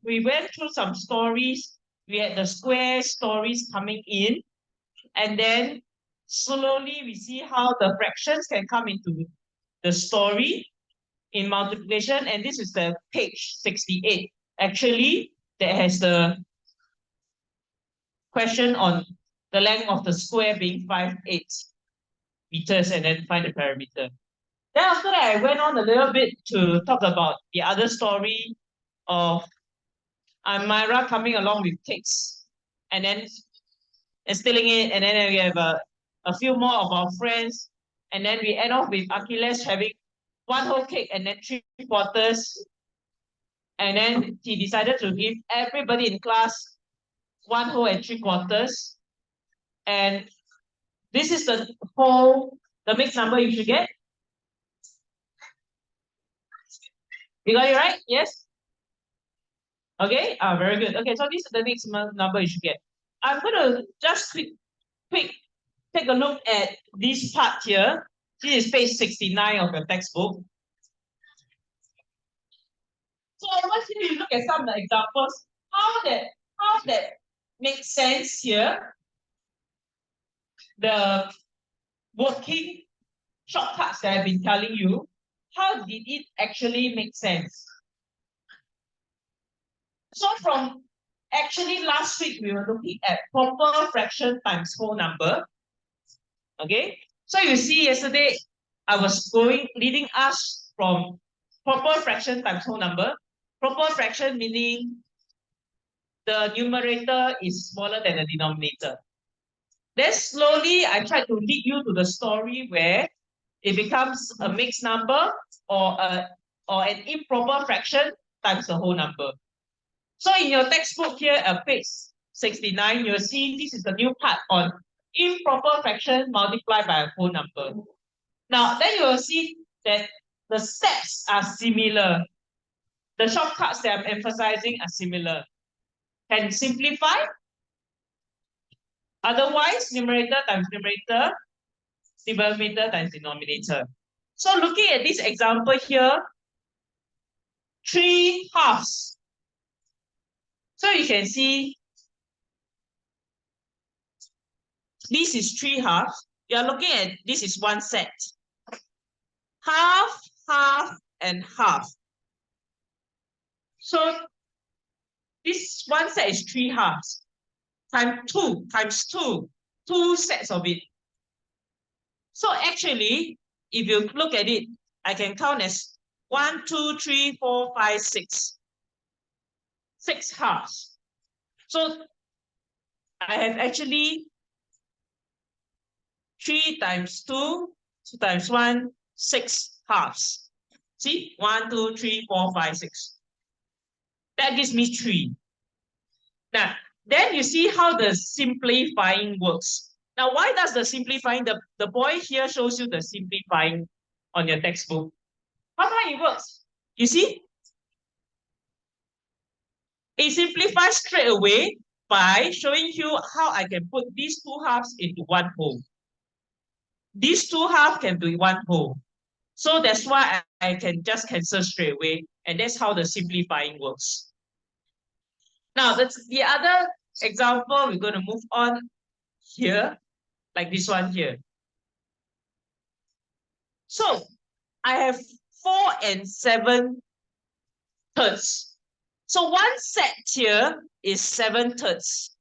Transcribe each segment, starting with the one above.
we went through some stories. We had the square stories coming in, and then slowly we see how the fractions can come into the story in multiplication. And this is the page 68. Actually, that has the question on the length of the square being 5/8 meters, and then find the perimeter. Then after that, I went on a little bit to talk about the other story of Myra coming along with cakes and then stealing it, and then we have a few more of our friends, and then we end off with Achilles having one whole cake and then 3/4, and then he decided to give everybody in class one whole and 3/4, and this is the mixed number you should get. You got it right? Yes? Okay, very good. Okay, so this is the mixed number you should get. I'm going to just quick take a look at this part here. This is page 69 of your textbook. So once you look at some of the examples, how that makes sense here. The working shortcuts that I've been telling you, how did it actually make sense? So from actually last week, we were looking at proper fraction times whole number. Okay, so you see yesterday, I was leading us from proper fraction times whole number. Proper fraction meaning the numerator is smaller than the denominator. Then slowly, I tried to lead you to the story where it becomes a mixed number or an improper fraction times the whole number. So in your textbook here at page 69, you'll see this is the new part on improper fraction multiplied by a whole number. Now, then you will see that the steps are similar. The shortcuts that I'm emphasizing are similar. Can simplify. Otherwise, numerator times numerator, denominator times denominator. So looking at this example here, 3/2. So you can see this is 3/2. You are looking at this is one set. Half, half, and half. So this one set is 3/2 times 2 sets of it. So actually, if you look at it, I can count as 1, 2, 3, 4, 5, 6. 6 halves. So I have actually 3 times 2, 2 times 1, 6 halves. See, 1, 2, 3, 4, 5, 6. That gives me 3. Now, then you see how the simplifying works. Now, why does the simplifying, the boy here shows you the simplifying on your textbook. How come it works? You see? It simplifies straight away by showing you how I can put these 2 halves into one whole. These 2 halves can be one whole. So that's why I can just cancel straight away. And that's how the simplifying works. Now, that's the other example. We're going to move on here, like this one here. So I have 4 and 7 thirds. So one set here is 7 thirds.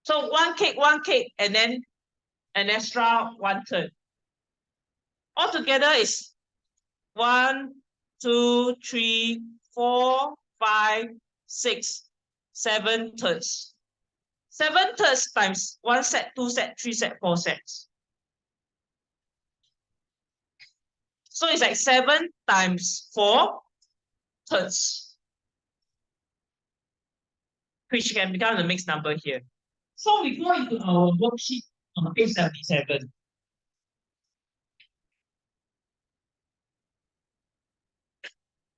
So one cake, and then an extra 1/3. Altogether is 1, 2, 3, 4, 5, 6, 7 thirds. 7 thirds times 1 set, 2 set, 3 set, 4 sets. So it's like 7 times 4 thirds, which can become the mixed number here. So we go into our worksheet on page 77.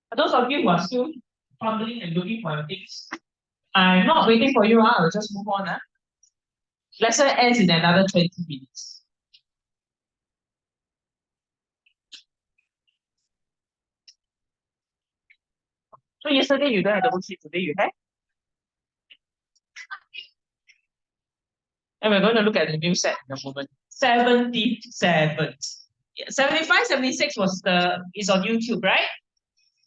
For those of you who are still fumbling and looking for your things, I'm not waiting for you. I'll just move on. Lesson ends in another 20 minutes. So yesterday you don't have the worksheet, today you have. And we're going to look at the new set in a moment. 77. 75, 76 is on YouTube, right?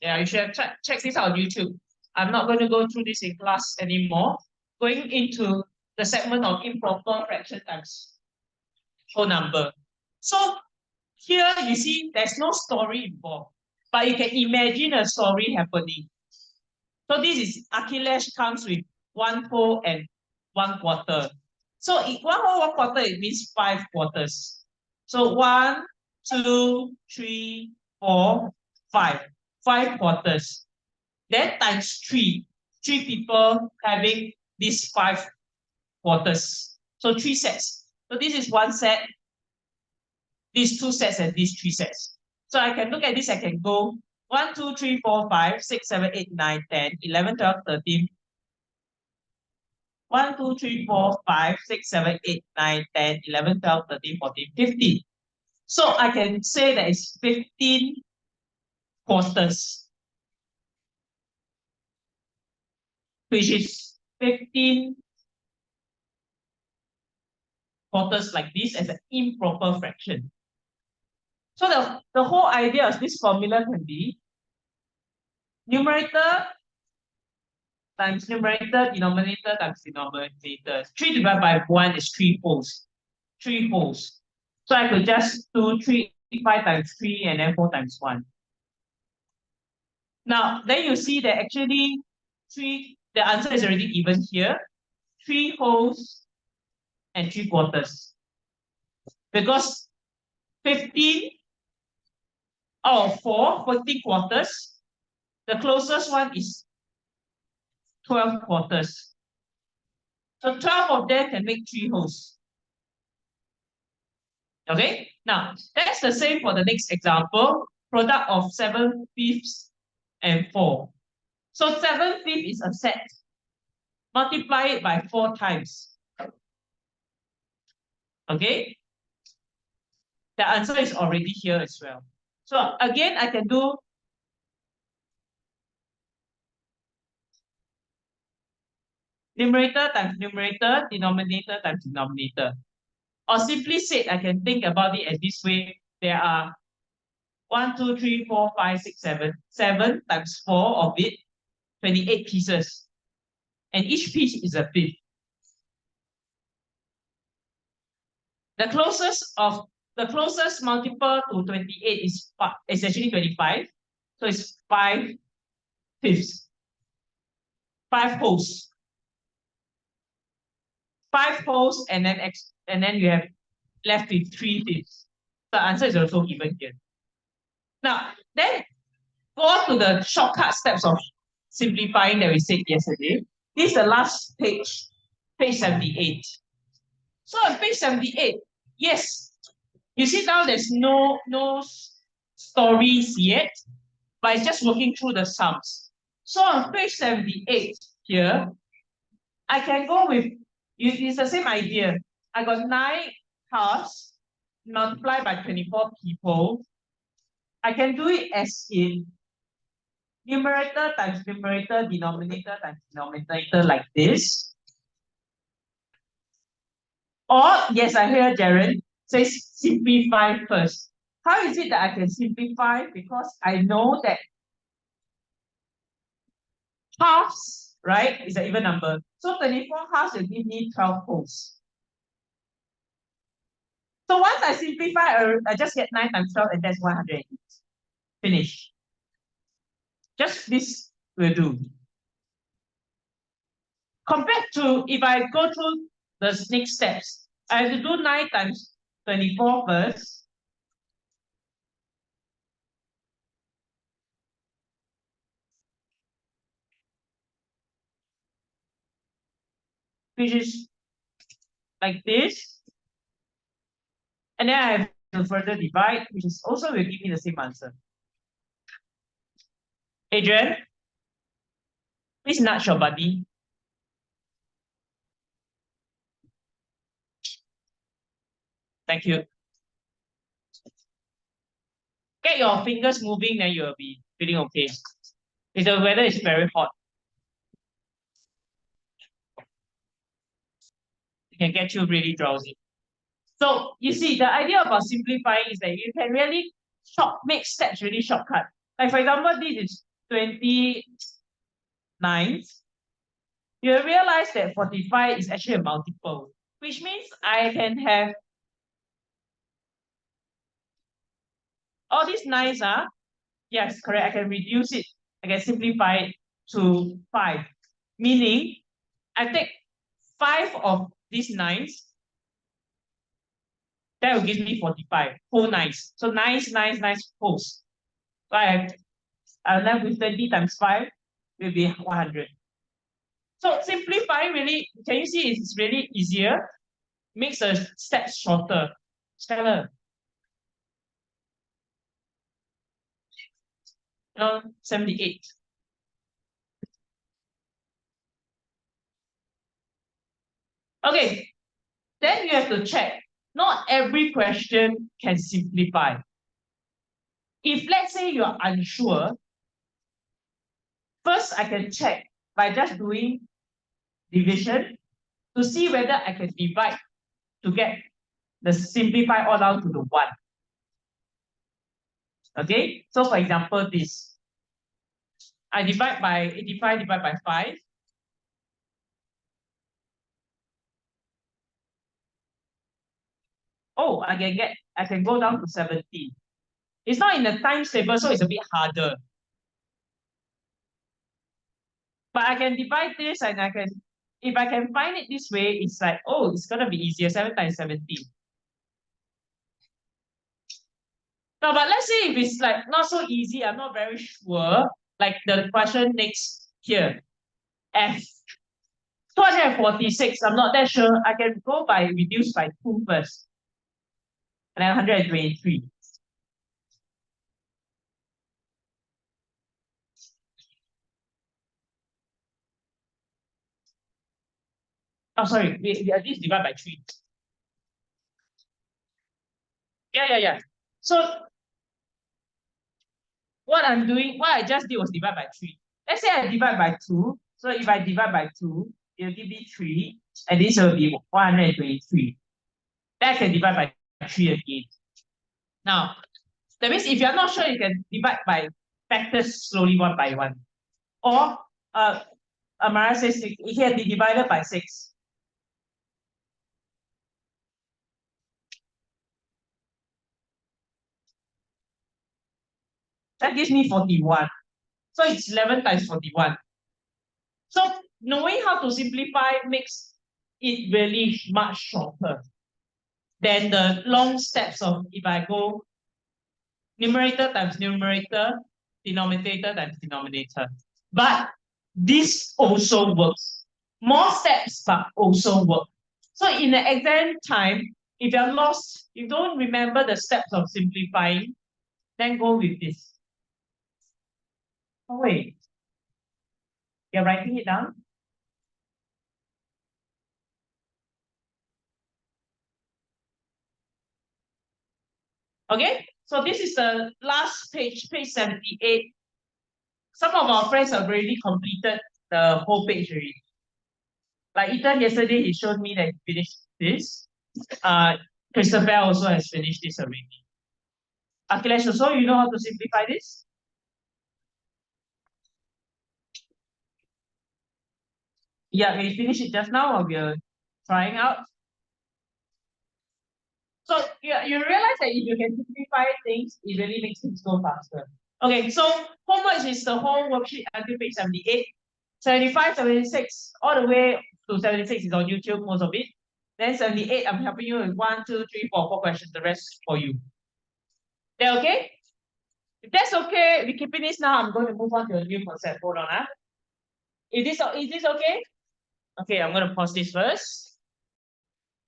Yeah, you should have checked this out on YouTube. I'm not going to go through this in class anymore. Going into the segment of improper fraction times whole number. So here you see there's no story involved, but you can imagine a story happening. So this is Achilles comes with 1 whole and 1/4. So 1 whole, 1/4, it means 5 quarters. So 1, 2, 3, 4, 5. 5 quarters. Then times 3. 3 people having these 5 quarters. So 3 sets. So this is 1 set, these 2 sets, and these 3 sets. So I can look at this, I can go 1, 2, 3, 4, 5, 6, 7, 8, 9, 10, 11, 12, 13. 1, 2, 3, 4, 5, 6, 7, 8, 9, 10, 11, 12, 13, 14, 15. So I can say that it's 15 quarters, which is 15 quarters like this as an improper fraction. So the whole idea of this formula can be numerator times numerator, denominator times denominator. 3 divided by 1 is 3 wholes. 3 wholes. So I could just do 5 times 3 and then 4 times 1. Now, then you see that actually the answer is already given here. 3 wholes and 3/4. Because 15 out of 4, 14 quarters. The closest one is 12 quarters. So 12 of them can make 3 wholes. Okay, now that's the same for the next example. Product of 7/5 and 4. So 7/5 is a set. Multiply it by 4 times. Okay, the answer is already here as well. So again, I can do numerator times numerator, denominator times denominator. Or simply said, I can think about it as this way. There are 1, 2, 3, 4, 5, 6, 7. 7 times 4 of it, 28 pieces. And each piece is a fifth. The closest multiple to 28 is actually 25. So it's 5/5. 5 wholes. 5 wholes, and then you have left with 3/5. The answer is also given here. Now, then go on to the shortcut steps of simplifying that we said yesterday. This is the last page, page 78. So on page 78, yes, you see now there's no stories yet, but it's just working through the sums. So on page 78 here, I can go with, it's the same idea. I got 9 halves multiplied by 24 people. I can do it as in numerator times numerator, denominator times denominator like this. Or, yes, I hear Jared says simplify first. How is it that I can simplify? Because I know that halves, right, is an even number. So 24 halves will give me 12 wholes. So once I simplify, I just get 9 times 12, and that's 108. Finish. Just this will do. Compared to if I go through the next steps, I have to do 9 times 24 first. Which is like this. And then I have to further divide, which is also will give me the same answer. Adrian, please nudge your buddy. Thank you. Get your fingers moving, then you'll be feeling okay. If the weather is very hot, it can get you really drowsy. So you see, the idea about simplifying is that you can really make steps really shortcut. Like for example, this is 29. You realize that 45 is actually a multiple, which means I can have all these nines, yes, correct. I can reduce it. I can simplify it to 5. Meaning, I take 5 of these nines, that will give me 45, whole nines. So nines, nines, nines, wholes. So I'm left with 20 times 5 will be 100. So simplifying really, can you see it's really easier? Makes the steps shorter. Skylar, 78. Okay, then you have to check. Not every question can simplify. If let's say you're unsure, first I can check by just doing division to see whether I can divide to get the simplify all down to the 1. Okay, so for example, this. I divide by 85, divide by 5. Oh, I can go down to 70. It's not in the times table, so it's a bit harder. But I can divide this and if I can find it this way, it's like, oh, it's gonna be easier. 7 times 17. No, but let's say if it's like not so easy, I'm not very sure. Like the question next here, F. 246, I'm not that sure. I can go by reduce by 2 first. And then 123. Oh, sorry, we at least divide by 3. Yeah. So what I just did was divide by 3. Let's say I divide by 2. So if I divide by 2, it'll give me 3, and this will be 123. Then I can divide by 3 again. Now, that means if you're not sure, you can divide by factors slowly one by one. Or Amara says it can be divided by 6. That gives me 41. So it's 11 times 41. So knowing how to simplify makes it really much shorter than the long steps of if I go numerator times numerator, denominator times denominator. But this also works. More steps, but also work. So in the exam time, if you're lost, you don't remember the steps of simplifying, then go with this. Oh wait, you're writing it down? Okay, so this is the last page, page 78. Some of our friends have already completed the whole page already. Like Ethan yesterday, he showed me that he finished this. Christabel also has finished this already. Akhilesh also, you know how to simplify this? Yeah, we finished it just now, or we are trying out. So you realize that if you can simplify things, it really makes things go faster. Okay, so homework is the whole worksheet until page 78. 75, 76, all the way to 76 is on YouTube, most of it. Then 78, I'm helping you with 1, 2, 3, 4, 4 questions, the rest for you. That okay? If that's okay, we keep this now. I'm going to move on to a new concept. Hold on. Is this okay? Okay, I'm going to pause this first.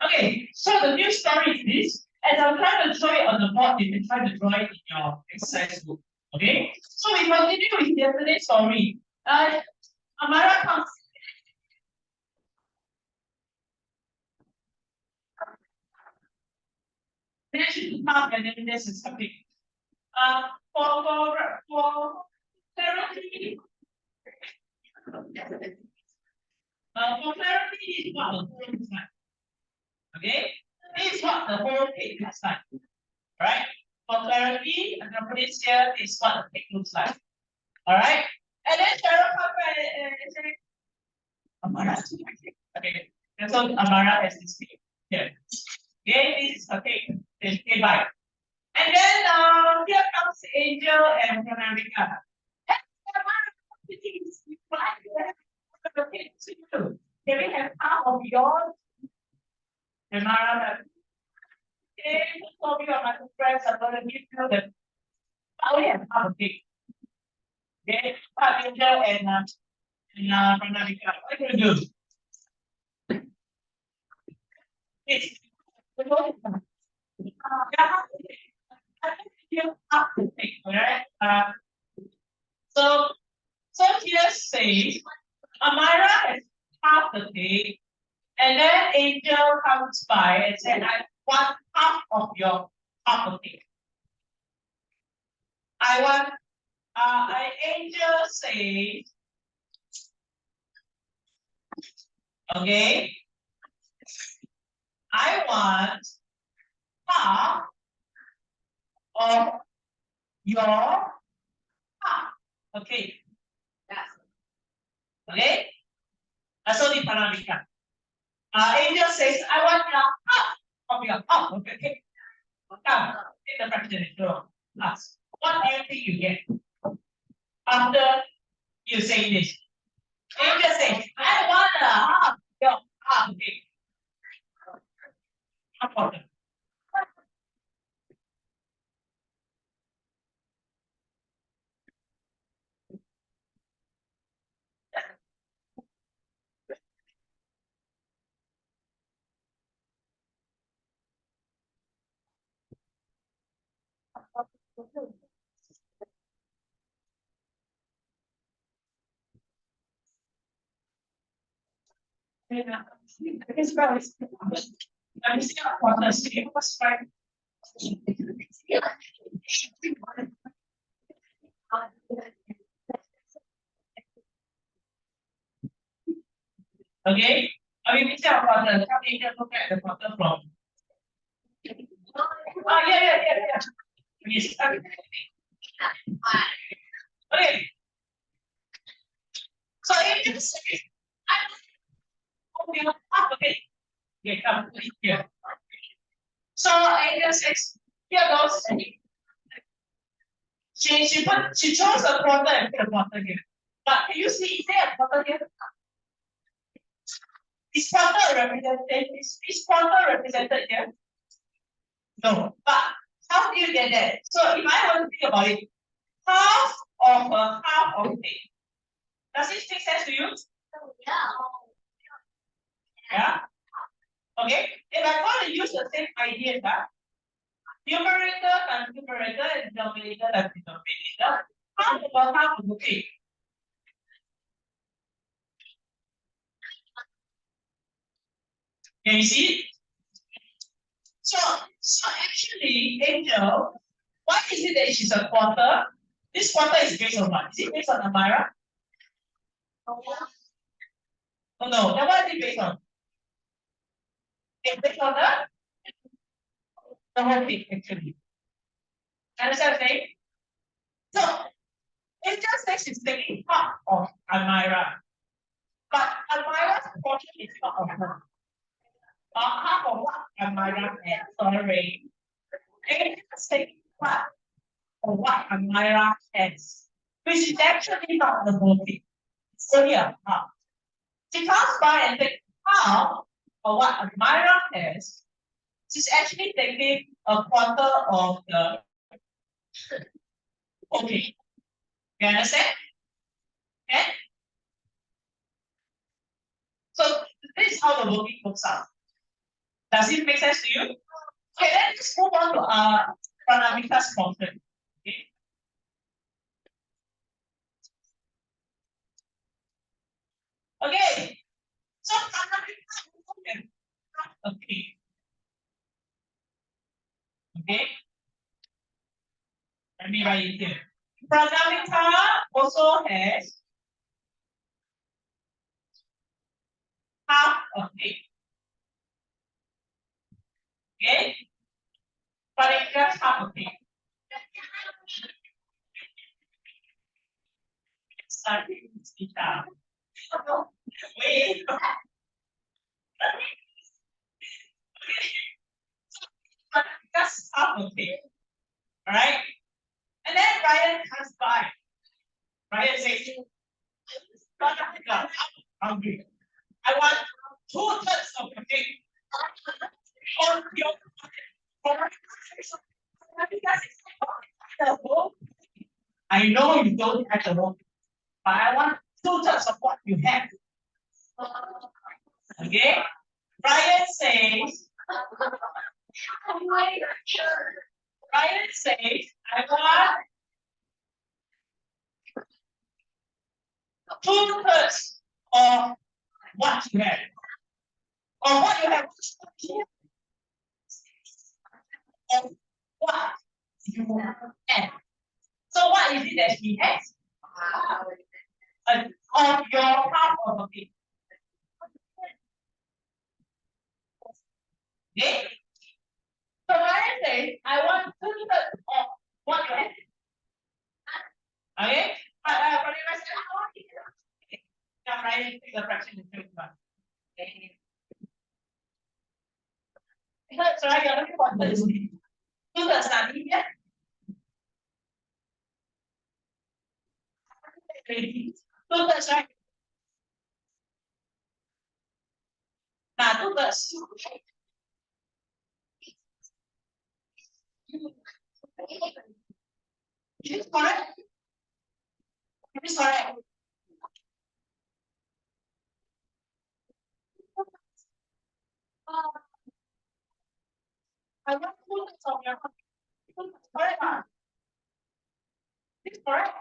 Okay, so the new story is this. As I'm trying to draw it on the board, you can try to draw it in your exercise book. Okay? So we continue with yesterday's story. Amara comes. Then she come and then there's something. For therapy, For clarity, this is what the whole looks like. Okay, this is what the whole page looks like. Right? For clarity, I'm gonna put it here. This is what the page looks like. All right. And then Cheryl come back and say, Amara. Okay. And so Amara has this page here. Okay, this is okay. Okay, bye. And then here comes Angel and Pranamika. Can we have half of yours? And Mara, okay, so we are my friends. I'm gonna give you the. I only have half of it. Okay, Angel and Pranamika. What are you gonna do? It's you have to take, alright? So here says Amara has half the cake, and then Angel comes by and said, I want half of your half of cake. I want Angel says, okay, I want half of your half. Okay. Yes. Okay. So the Panamika. Angel says, I want your half of your half. Okay. Come, in the fraction ask. What do you think you get after you say this? Angel says, I want a half your half. Okay. Half of them. It's very let me see what the scale was right. Okay, I mean, we tell about the coming to look at the quarter from. Yeah. Yes, okay. So if you say, okay, okay, come here. So Angel says, here goes. She chose a quarter and put a quarter here. But can you see, is there a quarter here? Is quarter represented? Is quarter represented here? No. But how do you get that? So if I want to think about it, half of a half of it. Does it make sense to you? Yeah. Okay. If I want to use the same idea, numerator times numerator and denominator times denominator, half of a half of it. Can you see it? So actually, Angel, why is it that she's a quarter? This quarter is based on what? Is it based on Amira? Oh no, then what is it based on? It's based on the whole thing, actually. Understand what I'm saying? So it just says she's taking part of Amira. But Amira's portion is not of her. Half of what Amira has, sorry. It just taking part of what Amira has, which is actually not the whole thing. It's only a half. She comes by and takes half of what Amira has. She's actually taking a quarter of the. Okay. You understand? Okay. So this is how the working works out. Does it make sense to you? Okay, let's move on to Pranamika's function. Okay. Okay. So Pranamika's function. Okay. Okay. Let me write it here. Pranamika also has Okay. Okay. But it's just half of it. Starting to speak down. Wait. But just half of it. Alright? And then Ryan comes by. Ryan says, I'm hungry. I want 2/3 of the cake. On your I know you don't have the whole, but I want 2/3 of what you have. Okay? Ryan says, I want 2/3 of what you have. Or what you have. And what you have. So what is it that he has? Of your half of it. Okay? So Ryan says, I want 2/3 of what you have. Okay? But I said, I want it. Okay. Now Ryan take the fraction in 21. Okay. That's right, you're looking for this. 2/3 not here. 2/3 right? Now 2/3. Is this correct? Is this correct? I want 2/3 of your correct. Is this correct?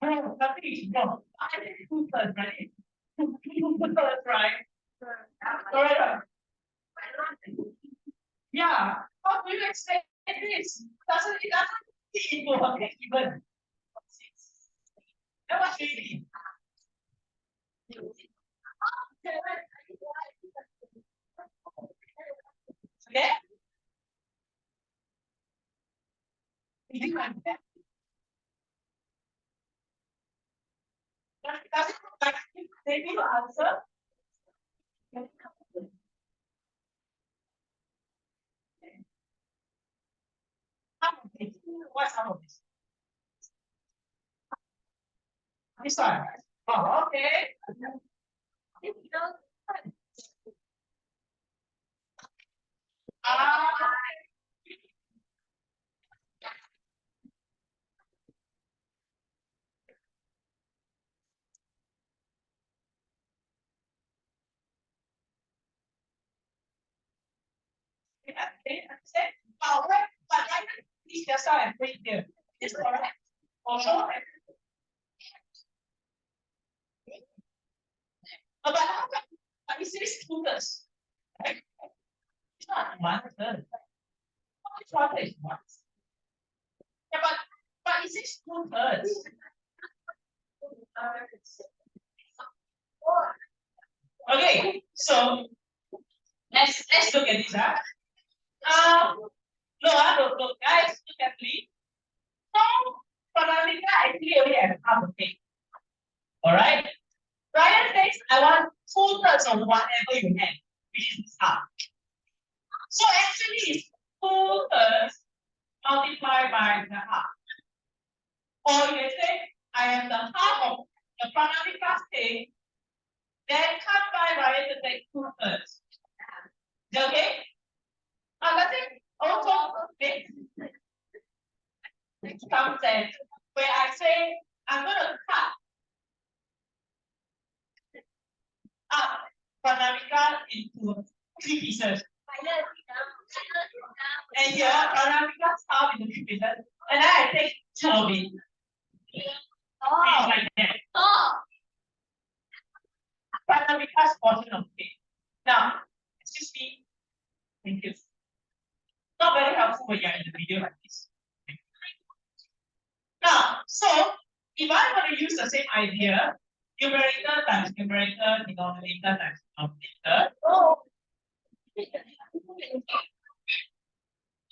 No, nothing is wrong. I did 2/3 right. 2/3 right. Correct. Yeah. How do you explain this? Doesn't equal okay, even. That was really. Okay? Is it like that? Does it look like maybe the answer? Half of it. What's half of this? This one. Oh, okay. Ah. Oh, right. But I please just start and break here. Is correct? Or sure? But it says 2/3. Right? It's not 1/3. It's 1/3 is 1. Yeah, but it says 2/3. Okay, so let's look at this. No, guys, look at me. So Pranamika actually only has half a cake. Alright? Ryan says I want 2/3 of whatever you have, which is half. So actually it's 2/3 multiplied by the half. Or you can say I have the half of the Pranamika's cake, then cut by Ryan to take 2/3. Is that okay? Nothing also makes some sense. Where I say I'm gonna cut up Pranamika into 3 pieces. And here Pranamika's half into 3 pieces. And then I take 2 of it. Like that. Pranamika's portion of it. Now, excuse me. Thank you. Not very helpful when you're in the video like this. Now, so if I'm going to use the same idea, Numerator times numerator, denominator times denominator. Oh.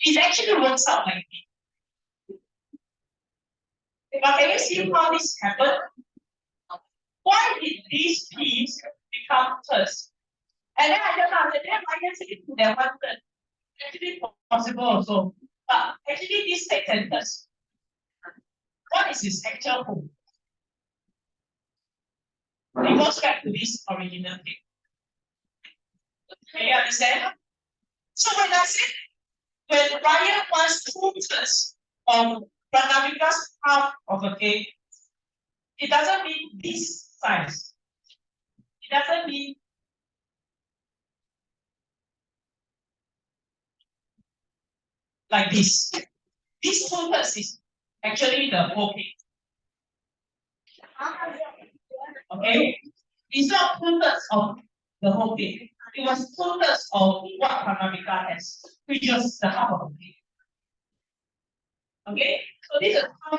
It actually works out like this. But can you see how this happened? Why did these p's become thirds? And then I don't understand why you say to that one third. Actually possible also. But actually this second thirds. What is its actual home? It goes back to this original thing. Can you understand? So when I say when Ryan wants 2/3 of Pranavika's half of a cake, it doesn't mean this size. It doesn't mean like this. This 2/3 is actually the whole cake. Okay? It's not 2/3 of the whole cake. It was 2/3 of what Pranavika has, which was the half of the cake. Okay? So this is how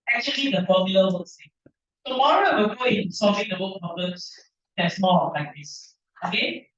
actually the formula works. Tomorrow we'll go in solving the work problems that's more like this. Okay?